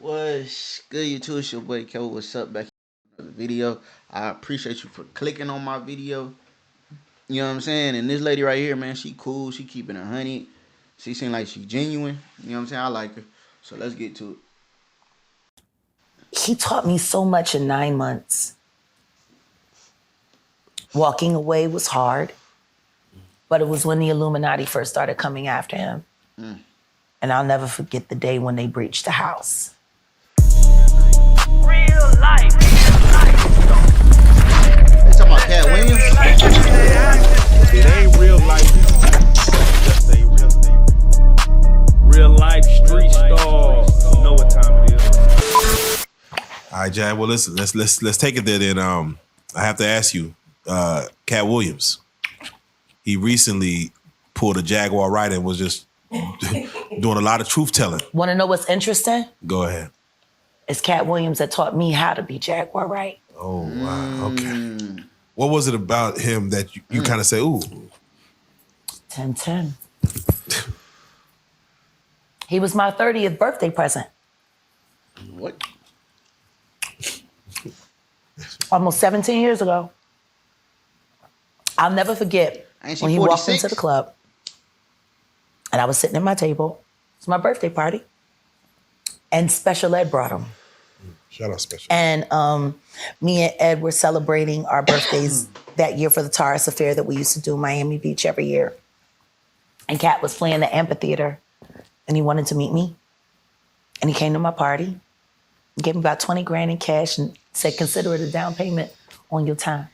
What's good, YouTube? It's your boy Kevo. What's up? Back in another video. I appreciate you for clicking on my video. You know what I'm saying? And this lady right here, man, she cool. She keeping it honey. She seem like she genuine. You know what I'm saying? I like her. So let's get to it. He taught me so much in 9 months. Walking away was hard, but it was when the Illuminati first started coming after him. And I'll never forget the day when they breached the house. Real life. They talking about Katt Williams? It ain't real life. Just a real life street stars. You know what time it is. All right, Jag. Well, let's take it there. Then I have to ask you, Katt Williams. He recently pulled a Jaguar Wright and was just doing a lot of truth telling. Want to know what's interesting? Go ahead. It's Katt Williams that taught me how to be Jaguar Wright. Oh wow. Okay. What was it about him that you kind of say, ooh? 10-10. He was my 30th birthday present. What? Almost 17 years ago. I'll never forget Ain't she when he walked 46? into the club and I was sitting at my table. It's my birthday party. And Special Ed brought him. Shout out Special. And me and Ed were celebrating our birthdays that year for the Taurus Affair that we used to do in Miami Beach every year. And Katt was playing the amphitheater and he wanted to meet me. And he came to my party, gave me about 20 grand in cash and said, consider it a down payment on your time.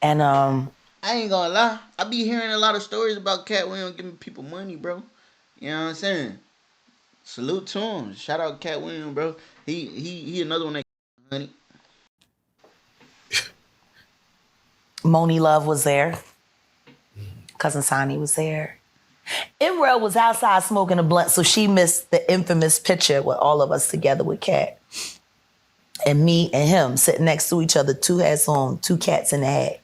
And I ain't gonna lie. I be hearing a lot of stories about Katt Williams giving people money, bro. You know what I'm saying? Salute to him. Shout out Katt Williams, bro. He another one that honey. Moni Love was there. Cousin Sonny was there. Imrel was outside smoking a blunt, so she missed the infamous picture with all of us together with Katt. And me and him sitting next to each other, two hats on, two cats in the hat.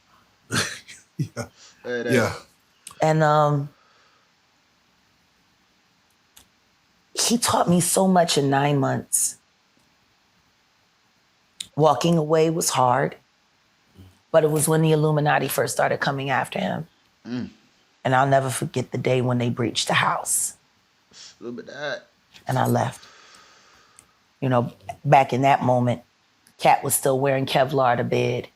Yeah. And he taught me so much in 9 months. Walking away was hard, but it was when the Illuminati first started coming after him. And I'll never forget the day when they breached the house. A little bit of that. And I left. You know, back in that moment, Katt was still wearing Kevlar to bed.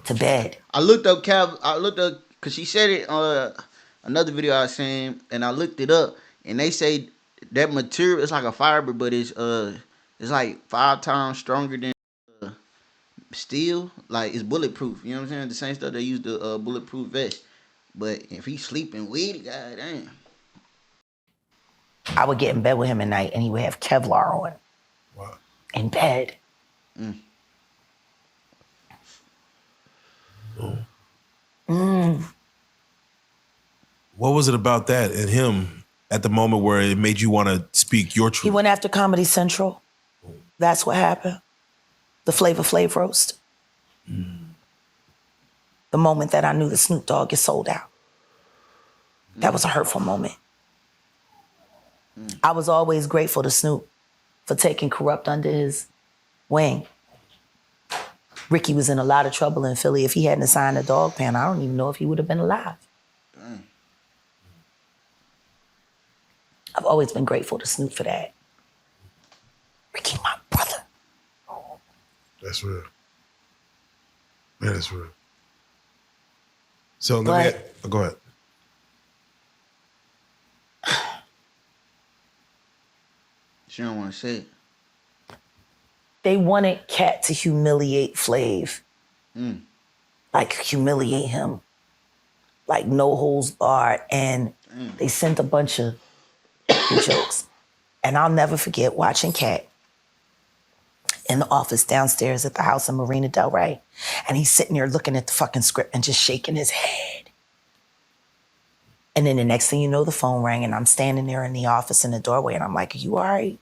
To bed. I looked up because she said it on another video I seen, and I looked it up, and they say that material is like a fiber, but it's like 5 times stronger than steel. Like it's bulletproof. You know what I'm saying? The same stuff they use the bulletproof vest. But if he's sleeping with it, goddamn. I would get in bed with him at night, and he would have Kevlar on. Wow. In bed. What was it about that and him at the moment where it made you want to speak your truth? He went after Comedy Central. That's what happened. The Flavor Flav roast. The moment that I knew the Snoop Dogg is sold out. That was a hurtful moment. I was always grateful to Snoop for taking Corrupt under his wing. Ricky was in a lot of trouble in Philly. If he hadn't signed a dog pen, I don't even know if he would have been alive. I've always been grateful to Snoop for that. Ricky, my brother. That's real. That is real. So go ahead. She don't want to say it. They wanted Katt to humiliate Flav. Like humiliate him. Like no holds barred. And they sent a bunch of jokes. And I'll never forget watching Katt in the office downstairs at the house in Marina Del Rey. And he's sitting there looking at the fucking script and just shaking his head. And then the next thing you know, the phone rang and I'm standing there in the office in the doorway and I'm like, are you all right?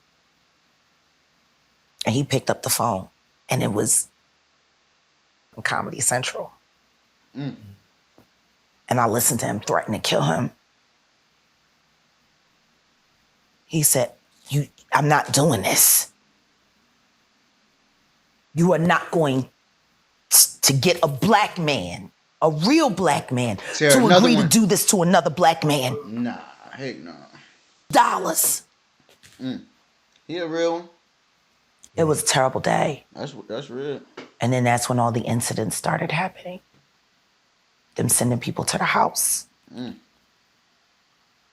And he picked up the phone and it was Comedy Central. And I listened to him threaten to kill him. He said, I'm not doing this. You are not going to get a black man, a real black man, Sarah, to agree one. to do this to another black man. Nah, heck no. Dollars. He a real one. It was a terrible day. That's real. And then that's when all the incidents started happening. Them sending people to the house.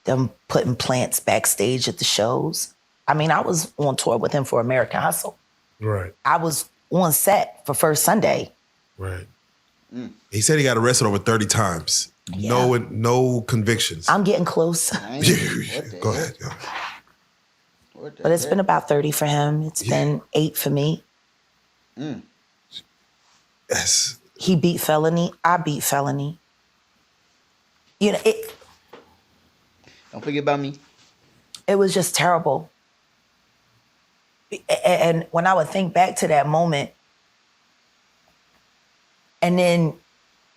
Them putting plants backstage at the shows. I mean, I was on tour with him for American Hustle. Right. I was on set for First Sunday. Right. He said he got arrested over 30 times. Yeah. No convictions. I'm getting close. Go ahead. But it's been about 30 for him. It's been 8 for me. Yes. He beat felony. I beat felony. You know, Don't forget about me. It was just terrible. And when I would think back to that moment, and then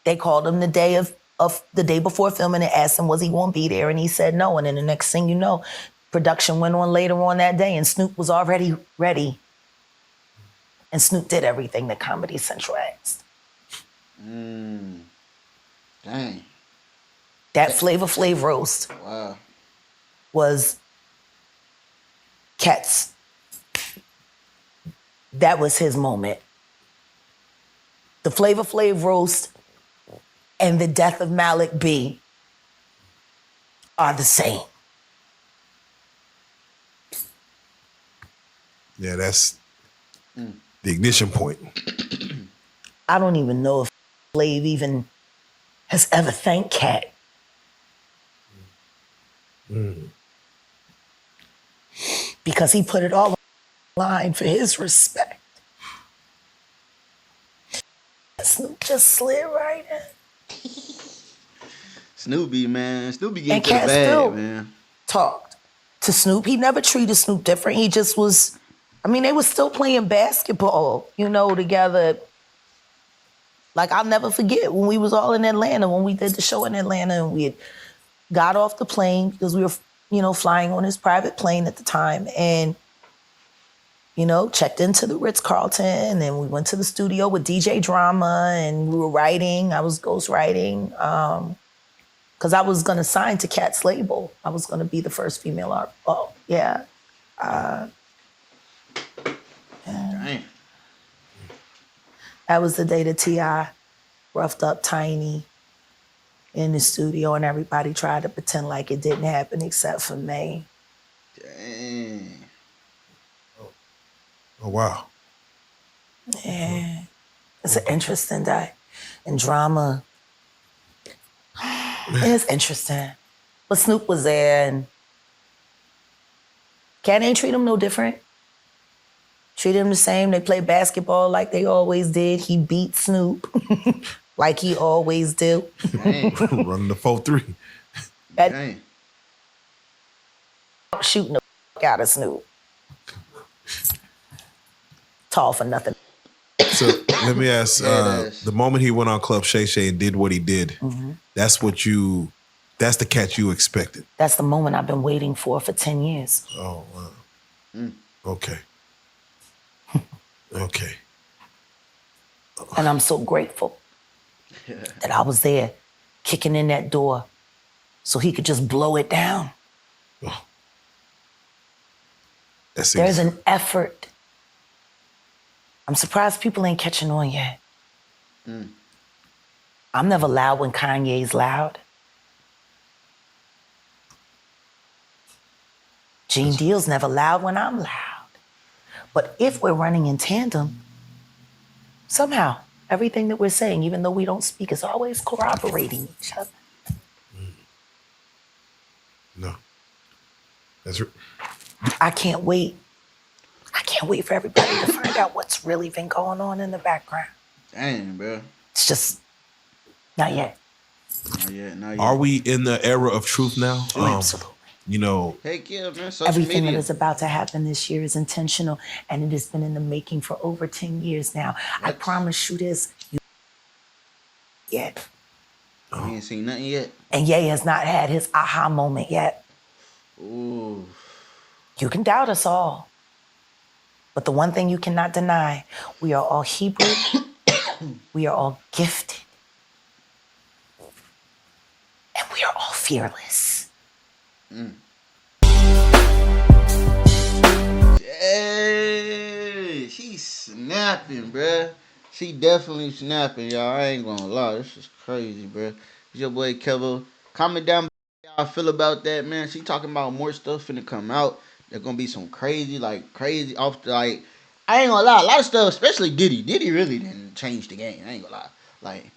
they called him the day before filming and asked him, was he going to be there? And he said no. And then the next thing you know, production went on later on that day and Snoop was already ready. And Snoop did everything that Comedy Central asked. Dang. That Flavor Flav roast was Katt's. That was his moment. The Flavor Flav roast and the death of Malik B are the same. Yeah, that's the ignition point. I don't even know if Flav even has ever thanked Katt. Because he put it all on the line for his respect. Snoop just slid right in. Snoopy, man. Snoopy getting And to the Katt bag, still man. talked to Snoop. He never treated Snoop different. He just was, I mean, they were still playing basketball, together. Like, I'll never forget when we was all in Atlanta, when we did the show in Atlanta, and we had got off the plane because we were, flying on his private plane at the time, and, checked into the Ritz-Carlton, and we went to the studio with DJ Drama, and we were writing. I was ghostwriting, because I was going to sign to Katt's label. I was going to be the first female artist. Oh, yeah. Dang. That was the day that T.I. roughed up Tiny in the studio, and everybody tried to pretend like it didn't happen except for me. Dang. Oh, wow. Yeah. It's an interesting day. And Drama, it's interesting. But Snoop was there, and Katt ain't treat him no different. Treated him the same. They played basketball like they always did. He beat Snoop like he always do. Running the 4-3. Dang. Shooting the fuck out of Snoop. Tall for nothing. So let me ask, the moment he went on Club Shay Shay and did what he did, that's the Katt you expected. That's the moment I've been waiting for 10 years. Oh, wow. Okay. Okay. And I'm so grateful that I was there kicking in that door so he could just blow it down. Oh. There's an effort. I'm surprised people ain't catching on yet. I'm never loud when Kanye's loud. Gene Deal's never loud when I'm loud. But if we're running in tandem, somehow everything that we're saying, even though we don't speak, is always corroborating each other. No. That's right. I can't wait. I can't wait for everybody to find out what's really been going on in the background. Dang, bro. It's just not yet. Not yet. Are we in the era of truth now? Absolutely. Heck yeah, man. Social Everything media. that is about to happen this year is intentional, and it has been in the making for over 10 years now. I promise you this. Yet. We ain't seen nothing yet. And Ye has not had his aha moment yet. Ooh. You can doubt us all. But the one thing you cannot deny, we are all Hebrew. We are all gifted. And we are all fearless. Hey, she's snapping, bruh. She definitely snapping, y'all. I ain't gonna lie. This is crazy, bruh. It's your boy Kevo. Comment down below how I feel about that, man. She talking about more stuff finna come out. There's gonna be some crazy, off the, like, I ain't gonna lie. A lot of stuff, especially Diddy. Diddy really didn't change the game. I ain't gonna lie. Like,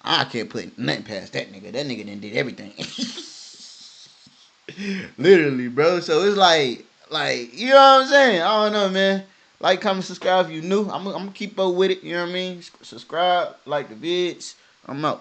I can't put nothing past that nigga. That nigga done did everything. Literally, bro. So it's you know what I'm saying? I don't know, man. Like, comment, subscribe if you new. I'm gonna keep up with it. You know what I mean? Subscribe, like the vids. I'm out.